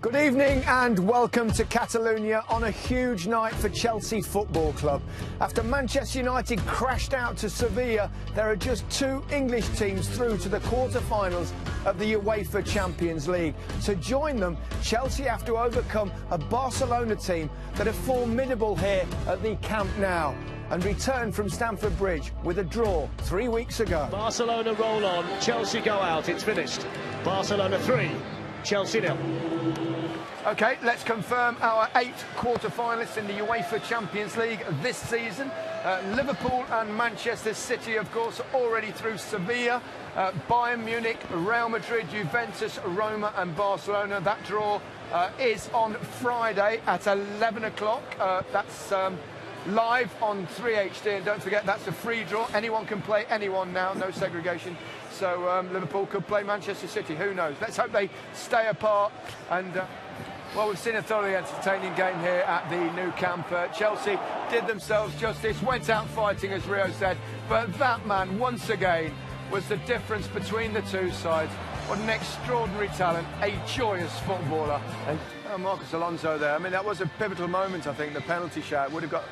Good evening and welcome to Catalonia on a huge night for Chelsea Football Club. After Manchester United crashed out to Sevilla, there are just two English teams through to the quarter-finals of the UEFA Champions League. To join them, Chelsea have to overcome a Barcelona team that are formidable here at the Camp Nou and return from Stamford Bridge with a draw 3 weeks ago. Barcelona roll on, Chelsea go out, it's finished. Barcelona 3, Chelsea 0. OK, let's confirm our 8 quarter-finalists in the UEFA Champions League this season. Liverpool and Manchester City, of course, already through Sevilla. Bayern Munich, Real Madrid, Juventus, Roma and Barcelona. That draw is on Friday at 11 o'clock. That's live on 3HD, and don't forget that's a free draw. Anyone can play anyone now, no segregation. So Liverpool could play Manchester City, who knows? Let's hope they stay apart. And well, we've seen a thoroughly entertaining game here at the Nou Camp. Chelsea did themselves justice, went out fighting, as Rio said, but that man, once again, was the difference between the two sides. What an extraordinary talent, a joyous footballer. And Marcos Alonso there, I mean, that was a pivotal moment, I think. The penalty shot would have got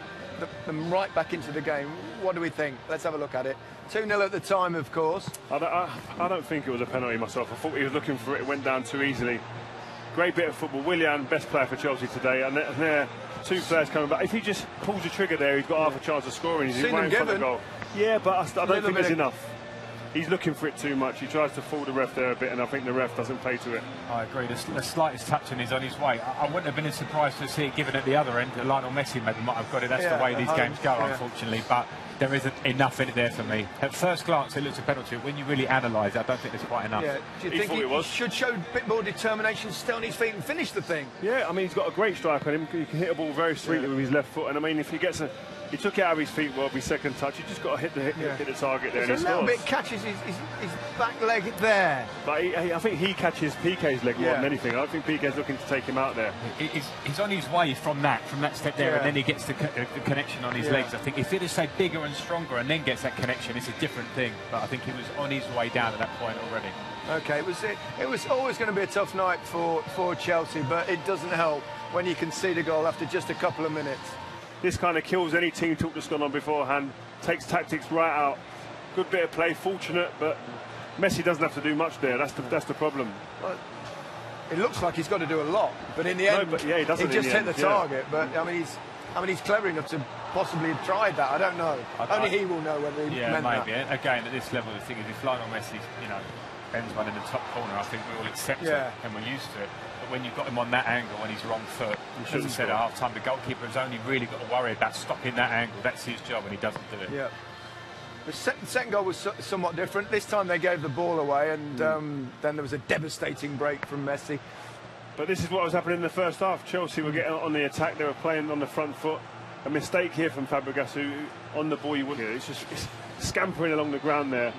them right back into the game. What do we think? Let's have a look at it. 2-0 at the time, of course. I don't think it was a penalty myself. I thought he was looking for it. It went down too easily. Great bit of football. Willian, best player for Chelsea today, and there two players coming back. If he just pulls the trigger there, he's got half a chance of scoring. He's right in front of the goal. Yeah, but I don't think there's enough. He's looking for it too much. He tries to fool the ref there a bit, and I think the ref doesn't play to it. I agree. The slightest touch and he's on his way. I wouldn't have been surprised to see it given at the other end. Lionel Messi maybe might have got it. That's the way these games go, unfortunately. But there isn't enough in it there for me. At first glance, it looks a penalty. When you really analyse it, I don't think there's quite enough. Yeah. Do you think he should show a bit more determination, stay on his feet and finish the thing? Yeah, I mean, he's got a great strike on him. He can hit a ball very sweetly with his left foot. And I mean, if he gets he took it out of his feet well, his second touch. He just got to hit the target there. It's a little bit catches his back leg there. But I think he catches Piqué's leg more than anything. I don't think Piqué's looking to take him out there. He's on his way from that step there, and then he gets the connection on his legs. I think if it is say bigger and stronger and then gets that connection, it's a different thing. But I think he was on his way down at that point already. OK, it was always going to be a tough night for Chelsea, but it doesn't help when you concede a goal after just a couple of minutes. This kind of kills any team talk that's gone on beforehand, takes tactics right out. Good bit of play, fortunate, but Messi doesn't have to do much there. That's the problem. Well, it looks like he's got to do a lot, but in the end, he doesn't. He just hit the target. But I mean, he's clever enough to possibly have tried that. I don't know. Only he will know whether he meant maybe. that. Again, at this level, the thing is, if Lionel Messi, bends one in the top corner, I think we all accept it and we're used to it. But when you've got him on that angle on his wrong foot, as I said at half-time, the goalkeeper has only really got to worry about stopping that angle. That's his job, and he doesn't do it. Yeah. The second goal was somewhat different. This time they gave the ball away, and then there was a devastating break from Messi. But this is what was happening in the first half. Chelsea were getting on the attack. They were playing on the front foot. A mistake here from Fabregas, who on the ball you wouldn't. It's just scampering along the ground there.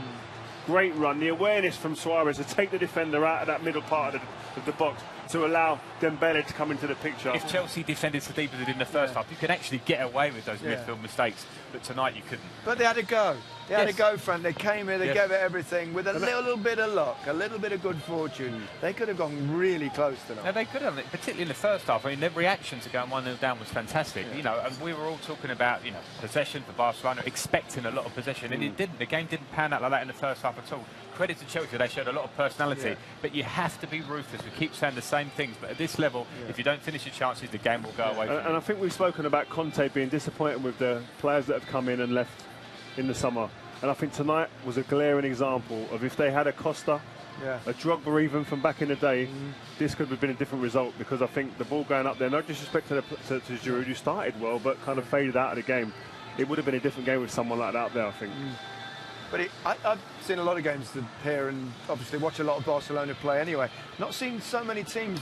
Great run. The awareness from Suarez to take the defender out of that middle part of the box to allow Dembele to come into the picture. If Chelsea defended so deep as they did in the first half, you can actually get away with those midfield mistakes, but tonight you couldn't. But they had a go. They had a go, Frank. They came here, they gave it everything with a little bit of luck, a little bit of good fortune. They could have gone really close tonight. No, they could have, particularly in the first half. I mean, their reaction to going 1-0 down was fantastic. And we were all talking about, possession for Barcelona, expecting a lot of possession, and it didn't. The game didn't pan out like that in the first half at all. Credit to Chelsea, they showed a lot of personality, but you have to be ruthless. We keep saying the same things, but at this level, if you don't finish your chances, the game will go away from you. And I think we've spoken about Conte being disappointed with the players that have come in and left in the summer. And I think tonight was a glaring example of if they had a Costa, a Drogba even from back in the day, this could have been a different result, because I think the ball going up there, no disrespect to Giroud, who started well but kind of faded out of the game. It would have been a different game with someone like that up there, I think. But I've seen a lot of games here and obviously watch a lot of Barcelona play anyway. Not seen so many teams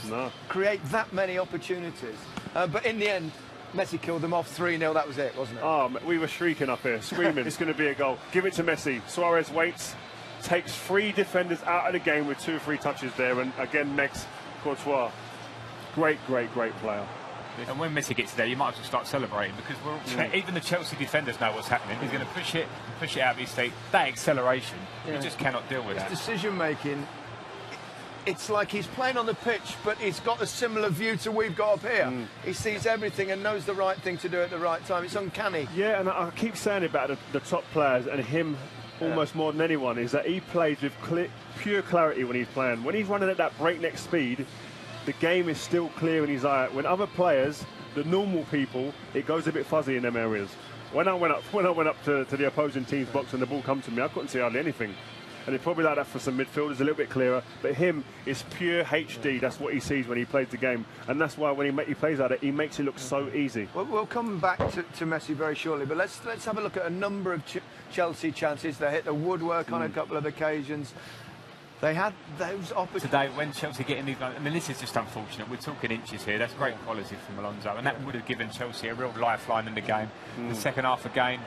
create that many opportunities. But in the end, Messi killed them off 3-0. That was it, wasn't it? Oh, we were shrieking up here, screaming, it's going to be a goal. Give it to Messi. Suarez waits, takes 3 defenders out of the game with 2 or 3 touches there, and again makes Courtois. Great player. And when Messi gets there, you might as well start celebrating, because even the Chelsea defenders know what's happening. He's going to push it out of his feet. That acceleration, you just cannot deal with that. Decision making, it's like he's playing on the pitch, but he's got a similar view to we've got up here. He sees everything and knows the right thing to do at the right time. It's uncanny. Yeah, and I keep saying about the top players and him almost more than anyone, is that he plays with pure clarity when he's playing. When he's running at that breakneck speed, the game is still clear in his eye. When other players, the normal people, it goes a bit fuzzy in them areas. When I went up to the opposing team's box and the ball come to me, I couldn't see hardly anything. And it's probably like that for some midfielders, a little bit clearer. But him, it's pure HD. That's what he sees when he plays the game. And that's why when he plays like that, he makes it look so easy. Well, we'll come back to Messi very shortly. But let's have a look at a number of Chelsea chances. They hit the woodwork on a couple of occasions. They had those opportunities. Today, when Chelsea get in these, I mean, this is just unfortunate. We're talking inches here. That's great quality from Alonso. And that would have given Chelsea a real lifeline in the game. The second half again,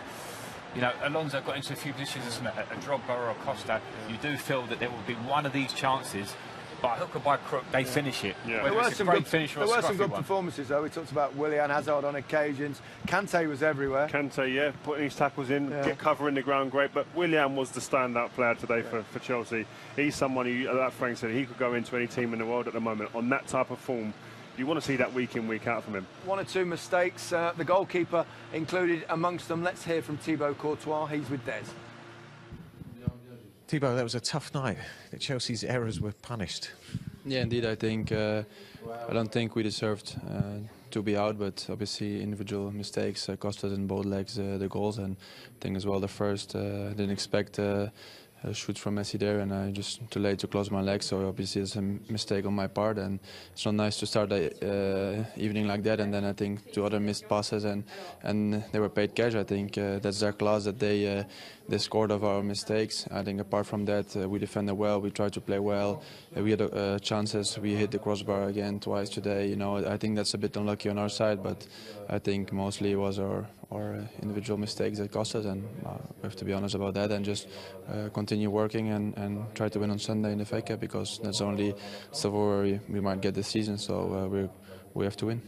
you know, Alonso got into a few positions, isn't it? A Drogba or a Costa. You do feel that there will be one of these chances, by hook or by crook, they finish it. Yeah. There were some good performances, though. We talked about Willian, Hazard on occasions. Kante was everywhere. Kante, yeah, putting his tackles in, get covering the ground great. But Willian was the standout player today for Chelsea. He's someone who, like Frank said, he could go into any team in the world at the moment on that type of form. You want to see that week in, week out from him. One or two mistakes, the goalkeeper included amongst them. Let's hear from Thibaut Courtois. He's with Des. Thibaut, that was a tough night. Chelsea's errors were punished. Yeah, indeed. I think I don't think we deserved to be out, but obviously individual mistakes cost us in both legs the goals. And I think as well the first, I didn't expect a shoot from Messi there, and I just too late to close my legs. So obviously it's a mistake on my part, and it's not nice to start the evening like that. And then I think two other missed passes, and they were paid cash. I think that's their class that they scored of our mistakes. I think apart from that, we defended well. We tried to play well. We had chances. We hit the crossbar again twice today. You know, I think that's a bit unlucky on our side, but I think mostly it was our individual mistakes that cost us, and we have to be honest about that and just continue working and try to win on Sunday in the FA Cup, because that's only stuff where we might get this season. So we have to win.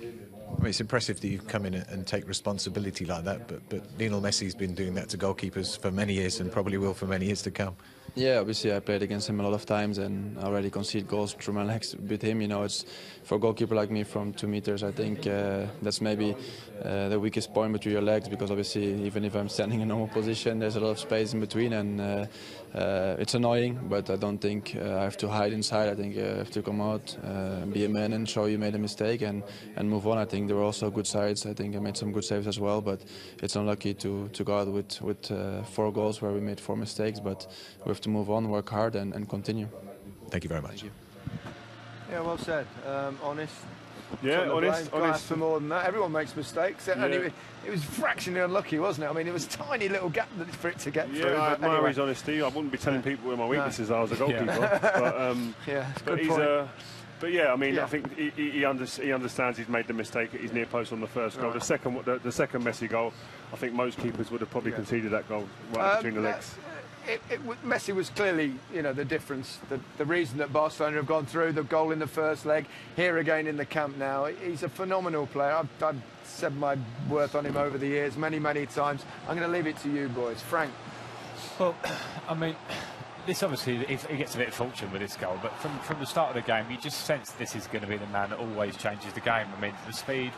I mean, it's impressive that you come in and take responsibility like that, but Lionel Messi's been doing that to goalkeepers for many years and probably will for many years to come. Yeah, obviously I played against him a lot of times and already conceded goals through my legs with him. You know, it's for a goalkeeper like me from 2 meters, I think that's maybe the weakest point between your legs, because obviously even if I'm standing in a normal position, there's a lot of space in between, and it's annoying, but I don't think I have to hide inside. I think I have to come out, be a man and show you made a mistake and move on. I think there were also good sides. I think I made some good saves as well, but it's unlucky to go out with 4 goals where we made 4 mistakes, but we have to move on, work hard and continue. Thank you very much. Yeah, well said. Honest. Yeah, honest. For more than that. Everyone makes mistakes, and it was fractionally unlucky, wasn't it? I mean, it was a tiny little gap for it to get through. Yeah, I admire his honesty. I wouldn't be telling people where my weaknesses are as a goalkeeper. But yeah, I mean, I think he understands he's made the mistake at his near post on the first goal. The second Messi goal, I think most keepers would have probably conceded that goal right between the legs. Messi was clearly, you know, the difference, the reason that Barcelona have gone through. The goal in the first leg, here again in the camp now. He's a phenomenal player. I've said my worth on him over the years many times. I'm going to leave it to you boys. Frank. Well, I mean, this obviously, he gets a bit of fortune with this goal, but from the start of the game, you just sense this is going to be the man that always changes the game. I mean, the speed,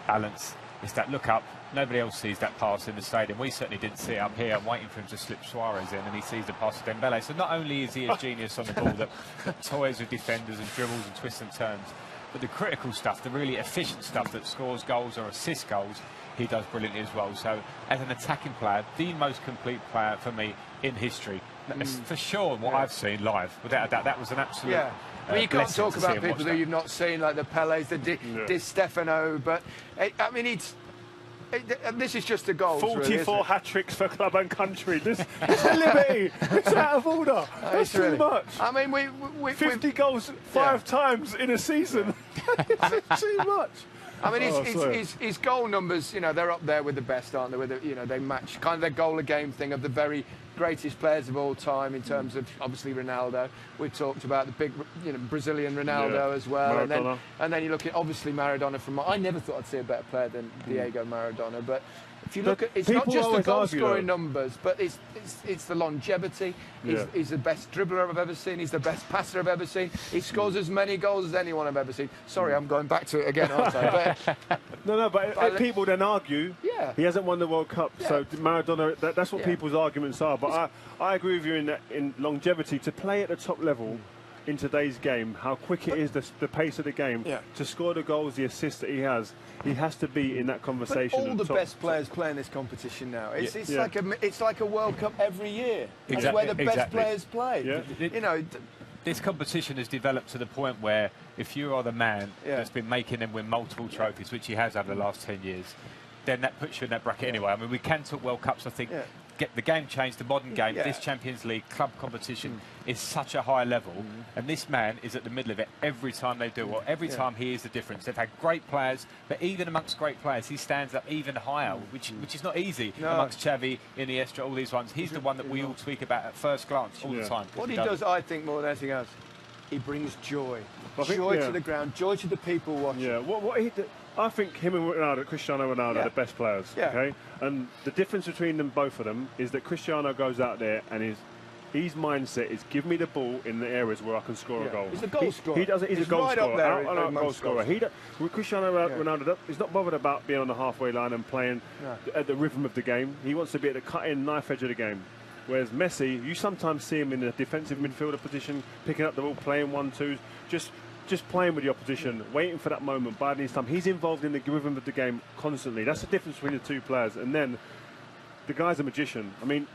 balance, it's that look up. Nobody else sees that pass in the stadium. We certainly didn't see it up here. I'm waiting for him to slip Suarez in, and he sees the pass to Dembele. So not only is he a genius on the ball that toys with defenders and dribbles and twists and turns, but the critical stuff, the really efficient stuff that scores goals or assists goals, he does brilliantly as well. So as an attacking player, the most complete player for me in history. For sure, what I've seen live, without a doubt, that was an absolute... Yeah. Well, you can't talk about people that you've not seen, like the Pelés, the Di Stefano, but I mean, this is just a goal. 44 really, hat-tricks for club and country. This is a liberty. It's out of order. That's too much. I mean, we 50 goals 5 times in a season. It's too much. I mean, his goal numbers, you know, they're up there with the best, aren't they? With the, you know, they match kind of their goal-a-game thing of the very greatest players of all time in terms of obviously Ronaldo. We've talked about the big, you know, Brazilian Ronaldo as well, and then you look at obviously Maradona. I never thought I'd see a better player than Diego Maradona, but if you look at, it's not people just the always goal argue, scoring though. numbers, but it's the longevity. Yeah. He's the best dribbler I've ever seen. He's the best passer I've ever seen. He scores as many goals as anyone I've ever seen. Sorry, I'm going back to it again, aren't I? But, but people then argue. Yeah. He hasn't won the World Cup, Yeah. so Maradona. That's what people's arguments are. But I agree with you in longevity to play at the top level. In today's game, how quick it is, the pace of the game, to score the goals, the assists that he has to be in that conversation. But all the best players play in this competition now. It's like a World Cup every year. Exactly. It's where the best players play. Yeah. You know, this competition has developed to the point where if you are the man that's been making them win multiple trophies, which he has over the last 10 years, then that puts you in that bracket anyway. I mean, we can talk World Cups, I think. Get the game changed, the modern game, this Champions League club competition is such a high level, and this man is at the middle of it every time they do it. Every time he is the difference. They've had great players, but even amongst great players, he stands up even higher, which is not easy amongst Xavi, Iniesta, all these ones. He's the one that we all speak about at first glance all the time. What he does, I think, more than anything else, he brings joy. Joy to the ground, joy to the people watching. Yeah, I think him and Cristiano Ronaldo are the best players. Okay, and the difference between them, both of them, is that Cristiano goes out there and his mindset is give me the ball in the areas where I can score a goal. He's a goal scorer. He's a goal right scorer. Up there a goal scorer. Cristiano Ronaldo is not bothered about being on the halfway line and playing at the rhythm of the game. He wants to be at the cutting knife edge of the game. Whereas Messi, you sometimes see him in a defensive midfielder position, picking up the ball, playing 1-2s, just playing with the opposition, waiting for that moment, biding his time. He's involved in the rhythm of the game constantly. That's the difference between the two players. And then the guy's a magician. I mean,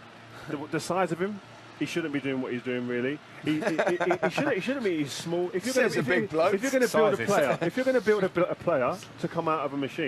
the size of him, he shouldn't be doing what he's doing, really. He shouldn't be. He's small. If you're going to build a player, to come out of a machine,